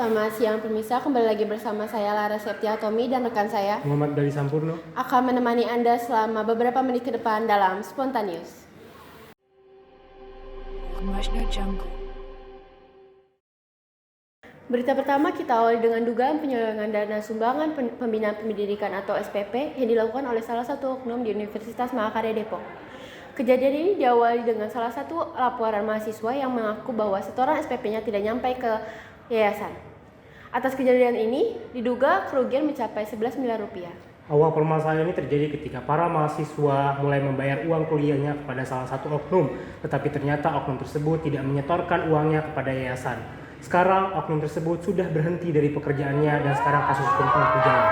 Selamat siang pemirsa, kembali lagi bersama saya Lara Septiatomi dan rekan saya Muhammad Dali Sampurno akan menemani Anda selama beberapa menit ke depan dalam Spontaneous. Berita pertama kita awali dengan dugaan penyelewengan dana sumbangan pembinaan pendidikan atau SPP yang dilakukan oleh salah satu oknum di Universitas Mahakarya Depok. Kejadian ini diawali dengan salah satu laporan mahasiswa yang mengaku bahwa setoran SPP-nya tidak nyampe ke yayasan. Atas kejadian ini, diduga kerugian mencapai 11 miliar rupiah. Awal permasalahan ini terjadi ketika para mahasiswa mulai membayar uang kuliahnya kepada salah satu oknum, tetapi ternyata oknum tersebut tidak menyetorkan uangnya kepada yayasan. Sekarang oknum tersebut sudah berhenti dari pekerjaannya dan sekarang kasus hukum tengah berjalan.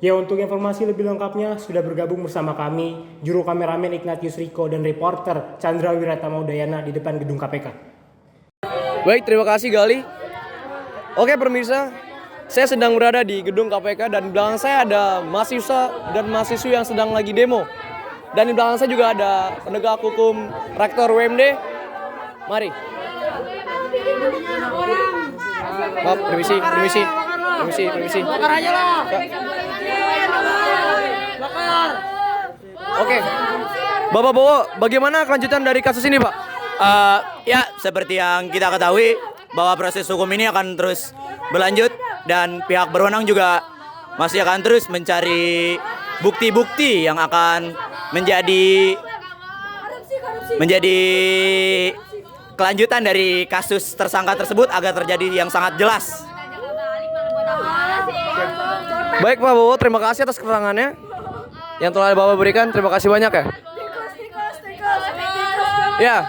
Ya, untuk informasi lebih lengkapnya sudah bergabung bersama kami juru kameramen Ignatius Riko dan reporter Chandra Wiratama Udayana di depan gedung KPK. Baik, terima kasih Gali. Oke pemirsa, saya sedang berada di gedung KPK dan di belakang saya ada mahasiswa dan mahasiswi yang sedang lagi demo. Dan di belakang saya juga ada penegak hukum Rektor UMD. Mari. Maaf, permisi. Bakar aja lah. Oke. Bapak-bapak, bagaimana kelanjutan dari kasus ini, Pak? Ya, seperti yang kita ketahui bahwa proses hukum ini akan terus berlanjut dan pihak berwenang juga masih akan terus mencari bukti-bukti yang akan menjadi kelanjutan dari kasus tersangka tersebut agar terjadi yang sangat jelas. Baik Pak Bowo, terima kasih atas keterangannya yang telah Bapak berikan. Terima kasih banyak ya.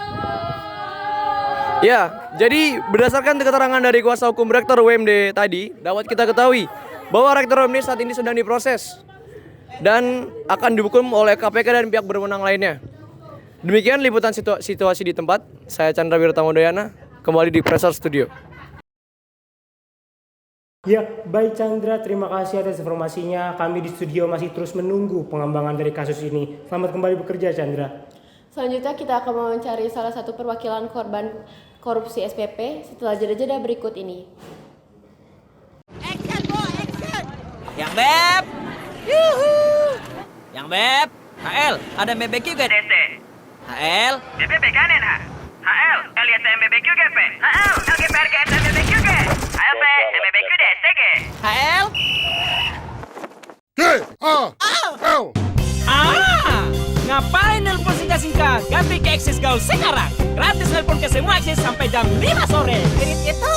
Ya, jadi berdasarkan keterangan dari kuasa hukum Rektor UMD tadi, dapat kita ketahui bahwa Rektor UMD saat ini sedang diproses dan akan dihukum oleh KPK dan pihak berwenang lainnya. Demikian liputan situasi di tempat. Saya Chandra Wiratama Udayana, kembali di Pressor Studio. Ya, baik Chandra, terima kasih atas informasinya. Kami di studio masih terus menunggu pengembangan dari kasus ini. Selamat kembali bekerja, Chandra. Selanjutnya kita akan mencari salah satu perwakilan korban korupsi SPP setelah jeda-jeda berikut ini. Action, boy, action! Yang Beb! Yuhu! Yang Beb! HL, ada BBQ gak? DC. HL? BBB kanen ha. HL, LISM BBQ GP. HL, LGPR KSM BBQ G. HLP, MBBQ DC G. HL? Ngapain nelpon singkat-singkat? Ganti ke Axis Gaul sekarang. Gratis nelpon ke semua Axis sampai jam 5 sore. Kirim itu!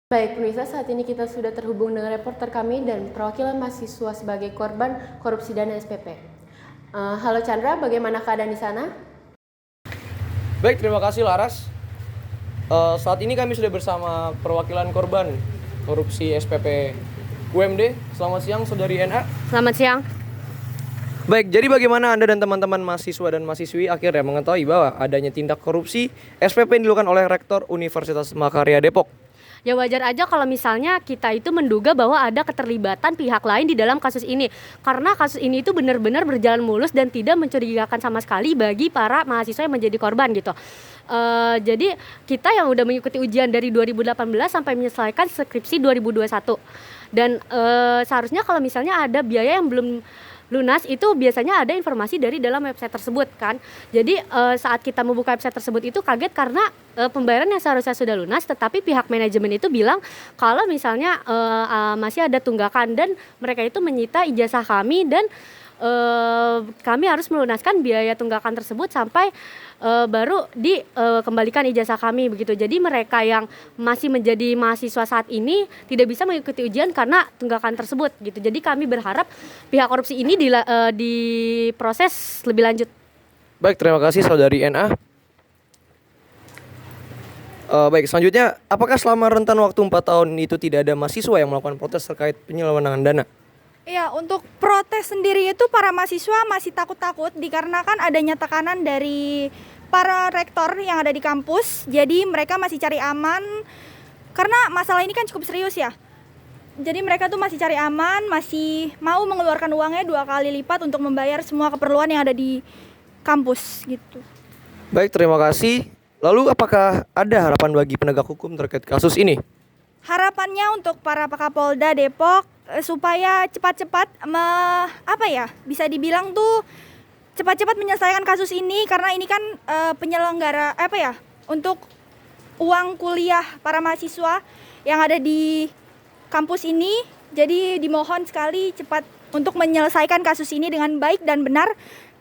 Baik pemirsa, saat ini kita sudah terhubung dengan reporter kami dan perwakilan mahasiswa sebagai korban korupsi dana SPP. Halo Chandra, bagaimana keadaan di sana? Baik, terima kasih Laras. Saat ini kami sudah bersama perwakilan korban korupsi SPP UMD. Selamat siang Saudari NA. Selamat siang. Baik, jadi bagaimana Anda dan teman-teman mahasiswa dan mahasiswi akhirnya mengetahui bahwa adanya tindak korupsi SPP yang dilakukan oleh Rektor Universitas Mahakarya Depok? Ya wajar aja kalau misalnya kita itu menduga bahwa ada keterlibatan pihak lain di dalam kasus ini. Karena kasus ini itu benar-benar berjalan mulus dan tidak mencurigakan sama sekali bagi para mahasiswa yang menjadi korban gitu. Jadi kita yang udah mengikuti ujian dari 2018 sampai menyelesaikan skripsi 2021. Dan seharusnya kalau misalnya ada biaya yang belum lunas itu biasanya ada informasi dari dalam website tersebut kan. Jadi saat kita membuka website tersebut itu kaget karena pembayaran yang seharusnya sudah lunas tetapi pihak manajemen itu bilang kalau misalnya masih ada tunggakan dan mereka itu menyita ijazah kami dan kami harus melunaskan biaya tunggakan tersebut sampai baru dikembalikan ijazah kami begitu. Jadi mereka yang masih menjadi mahasiswa saat ini tidak bisa mengikuti ujian karena tunggakan tersebut gitu. Jadi kami berharap pihak korupsi ini diproses lebih lanjut. Baik, terima kasih Saudari NA. Baik, selanjutnya apakah selama rentan waktu 4 tahun itu tidak ada mahasiswa yang melakukan protes terkait penyelewengan dana? Iya, untuk protes sendiri itu para mahasiswa masih takut-takut dikarenakan adanya tekanan dari para rektor yang ada di kampus. Jadi mereka masih cari aman karena masalah ini kan cukup serius ya. Jadi mereka tuh masih cari aman, masih mau mengeluarkan uangnya 2 kali lipat untuk membayar semua keperluan yang ada di kampus gitu. Baik, terima kasih. Lalu apakah ada harapan bagi penegak hukum terkait kasus ini? Harapannya untuk para Kapolda Depok supaya cepat-cepat bisa dibilang tuh cepat-cepat menyelesaikan kasus ini, karena ini kan penyelenggara untuk uang kuliah para mahasiswa yang ada di kampus ini. Jadi dimohon sekali cepat untuk menyelesaikan kasus ini dengan baik dan benar,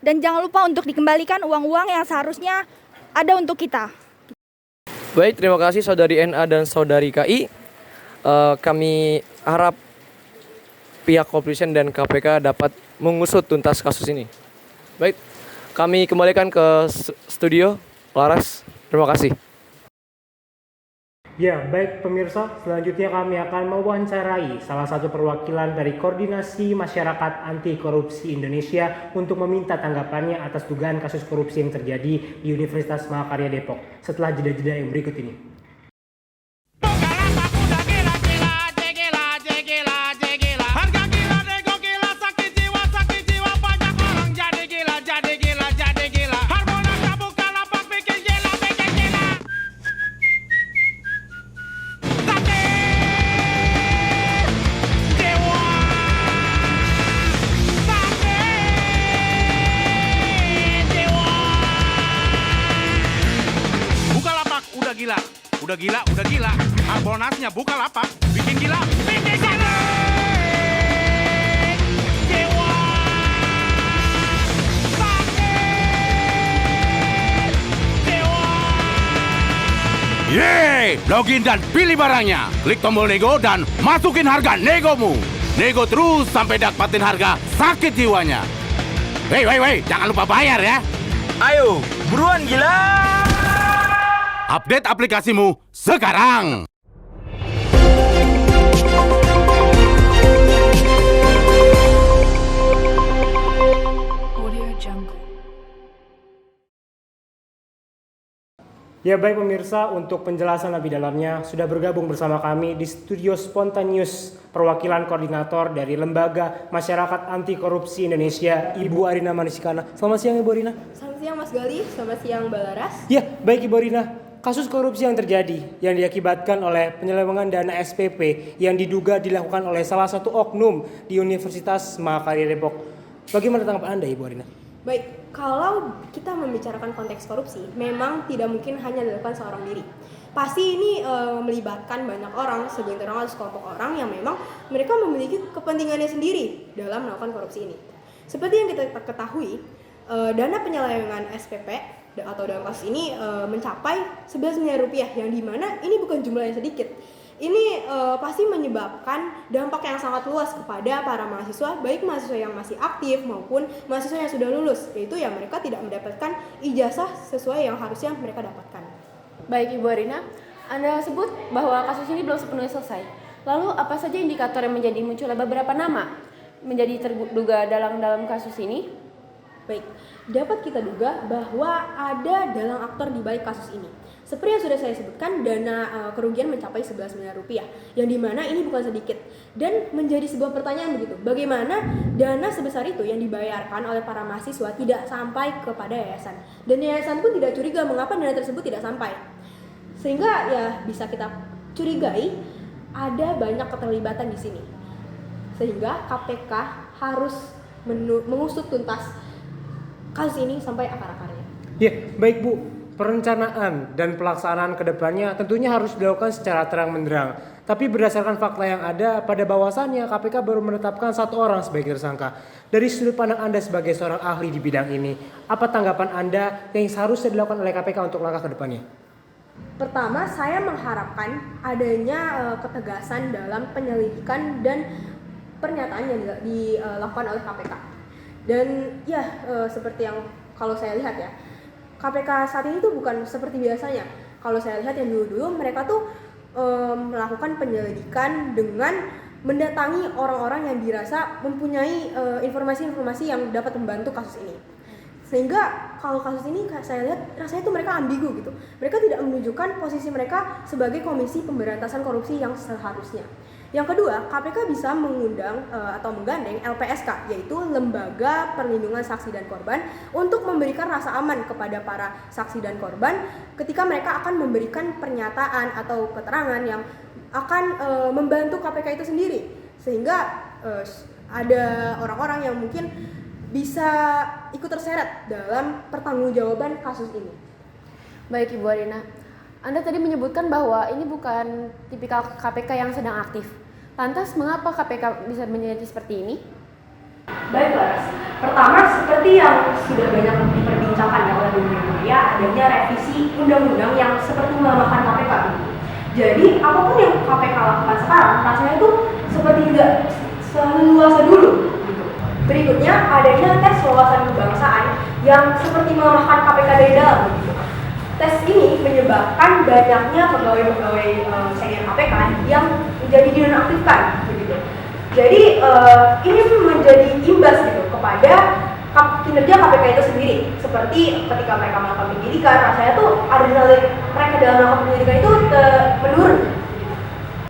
dan jangan lupa untuk dikembalikan uang-uang yang seharusnya ada untuk kita. Baik, terima kasih Saudari NA dan Saudari KI. Kami harap pihak kepolisian dan KPK dapat mengusut tuntas kasus ini. Baik, kami kembalikan ke studio. Laras, terima kasih. Ya, baik pemirsa, selanjutnya kami akan mewawancarai salah satu perwakilan dari Koordinasi Masyarakat Anti Korupsi Indonesia untuk meminta tanggapannya atas dugaan kasus korupsi yang terjadi di Universitas Mahakarya Depok setelah jeda-jeda yang berikut ini. Udah gila. Harbolnasnya Bukalapak bikin gila. Dewa. Yeay, login dan pilih barangnya. Klik tombol nego dan masukin harga negomu. Nego terus sampai dapatin harga sakit jiwanya. Wey, jangan lupa bayar ya. Ayo, buruan gila. Update aplikasimu sekarang. Ya baik pemirsa, untuk penjelasan lebih dalamnya sudah bergabung bersama kami di studio Spontaneous perwakilan koordinator dari Lembaga Masyarakat Anti Korupsi Indonesia, Ibu Arina Manisikana. Selamat siang Ibu Arina. Selamat siang Mas Gali, selamat siang Mbak Laras. Ya, baik Ibu Arina. Kasus korupsi yang terjadi yang diakibatkan oleh penyelewengan dana SPP yang diduga dilakukan oleh salah satu oknum di Universitas Mahakarya Depok. Bagaimana tanggapan Anda Ibu Arina? Baik, kalau kita membicarakan konteks korupsi, memang tidak mungkin hanya dilakukan seorang diri. Pasti ini melibatkan banyak orang, segelintir orang atau sekelompok orang yang memang mereka memiliki kepentingannya sendiri dalam melakukan korupsi ini. Seperti yang kita ketahui, dana penyelewengan SPP atau dalam kasus ini mencapai 11 miliar rupiah, yang dimana ini bukan jumlah yang sedikit. Ini pasti menyebabkan dampak yang sangat luas kepada para mahasiswa, baik mahasiswa yang masih aktif maupun mahasiswa yang sudah lulus, yaitu yang mereka tidak mendapatkan ijazah sesuai yang harusnya mereka dapatkan. Baik Ibu Arina, Anda sebut bahwa kasus ini belum sepenuhnya selesai. Lalu apa saja indikator yang menjadi munculnya beberapa nama menjadi terduga dalam kasus ini? Baik, dapat kita duga bahwa ada dalang aktor di balik kasus ini. Seperti yang sudah saya sebutkan, dana kerugian mencapai 11 miliar rupiah, yang dimana ini bukan sedikit. Dan menjadi sebuah pertanyaan begitu, bagaimana dana sebesar itu yang dibayarkan oleh para mahasiswa tidak sampai kepada yayasan. Dan yayasan pun tidak curiga mengapa dana tersebut tidak sampai. Sehingga ya bisa kita curigai ada banyak keterlibatan di sini. Sehingga KPK harus mengusut tuntas kasus ini sampai akar-akarnya. Ya, baik Bu. Perencanaan dan pelaksanaan ke depannya tentunya harus dilakukan secara terang-benderang. Tapi berdasarkan fakta yang ada, pada bahwasannya KPK baru menetapkan 1 orang sebagai tersangka. Dari sudut pandang Anda sebagai seorang ahli di bidang ini, apa tanggapan Anda yang seharusnya dilakukan oleh KPK untuk langkah ke depannya? Pertama, saya mengharapkan adanya ketegasan dalam penyelidikan dan pernyataan yang dilakukan oleh KPK. Dan ya seperti yang kalau saya lihat ya, KPK saat ini tuh bukan seperti biasanya. Kalau saya lihat yang dulu-dulu mereka tuh melakukan penyelidikan dengan mendatangi orang-orang yang dirasa mempunyai informasi-informasi yang dapat membantu kasus ini. Sehingga kalau kasus ini saya lihat rasanya tuh mereka ambigu gitu. Mereka tidak menunjukkan posisi mereka sebagai Komisi Pemberantasan Korupsi yang seharusnya. Yang kedua, KPK bisa mengundang atau menggandeng LPSK, yaitu Lembaga Perlindungan Saksi dan Korban, untuk memberikan rasa aman kepada para saksi dan korban ketika mereka akan memberikan pernyataan atau keterangan yang akan membantu KPK itu sendiri. Sehingga ada orang-orang yang mungkin bisa ikut terseret dalam pertanggungjawaban kasus ini. Baik Ibu Arina, Anda tadi menyebutkan bahwa ini bukan tipikal KPK yang sedang aktif. Lantas mengapa KPK bisa menjadi seperti ini? Baik, Laras. Pertama, seperti yang sudah banyak diperbincangkan oleh dunia, adanya revisi undang-undang yang seperti melemahkan KPK. Jadi, apapun yang KPK lakukan sekarang, rasanya itu seperti tidak seleluasa dulu. Berikutnya, adanya tes wawasan kebangsaan yang seperti melemahkan KPK dari dalam. Tes ini menyebabkan banyaknya pegawai-pegawai senior KPK yang menjadi dinonaktifkan. Jadi ini menjadi imbas gitu kepada kinerja KPK itu sendiri. Seperti ketika mereka melakukan penyidikan, rasanya tuh adrenalin mereka dalam melakukan penyidikan itu menurun.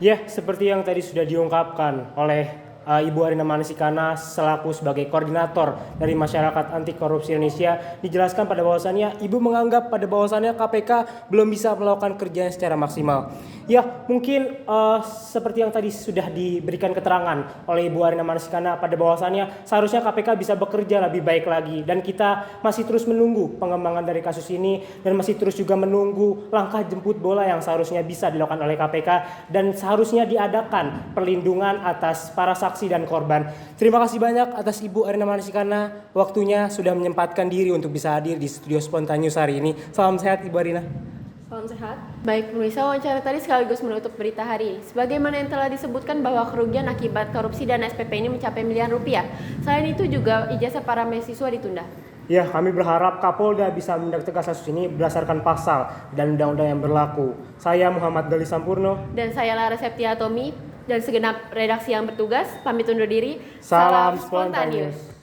Ya, seperti yang tadi sudah diungkapkan oleh Ibu Arina Manasikana selaku sebagai koordinator dari Masyarakat Anti Korupsi Indonesia, dijelaskan pada bahwasannya Ibu menganggap pada bahwasannya KPK belum bisa melakukan kerjanya secara maksimal. Ya, mungkin seperti yang tadi sudah diberikan keterangan oleh Ibu Arina Manasikana pada bahwasannya seharusnya KPK bisa bekerja lebih baik lagi, dan kita masih terus menunggu pengembangan dari kasus ini dan masih terus juga menunggu langkah jemput bola yang seharusnya bisa dilakukan oleh KPK dan seharusnya diadakan perlindungan atas para saksi dan korban. Terima kasih banyak atas Ibu Arina Manasikana, waktunya sudah menyempatkan diri untuk bisa hadir di studio Spontaneous hari ini. Salam sehat Ibu Arina. Salam sehat. Baik, pemirsa, wawancara tadi sekaligus menutup berita hari ini. Sebagaimana yang telah disebutkan bahwa kerugian akibat korupsi dana SPP ini mencapai miliaran rupiah. Selain itu juga ijazah para mahasiswa ditunda. Ya, kami berharap Kapolda bisa menindak tegas kasus ini berdasarkan pasal dan undang-undang yang berlaku. Saya Muhammad Gali Sampurno. Dan saya Lara Septiatomi dan segenap redaksi yang bertugas pamit undur diri. Salam Spontaneous.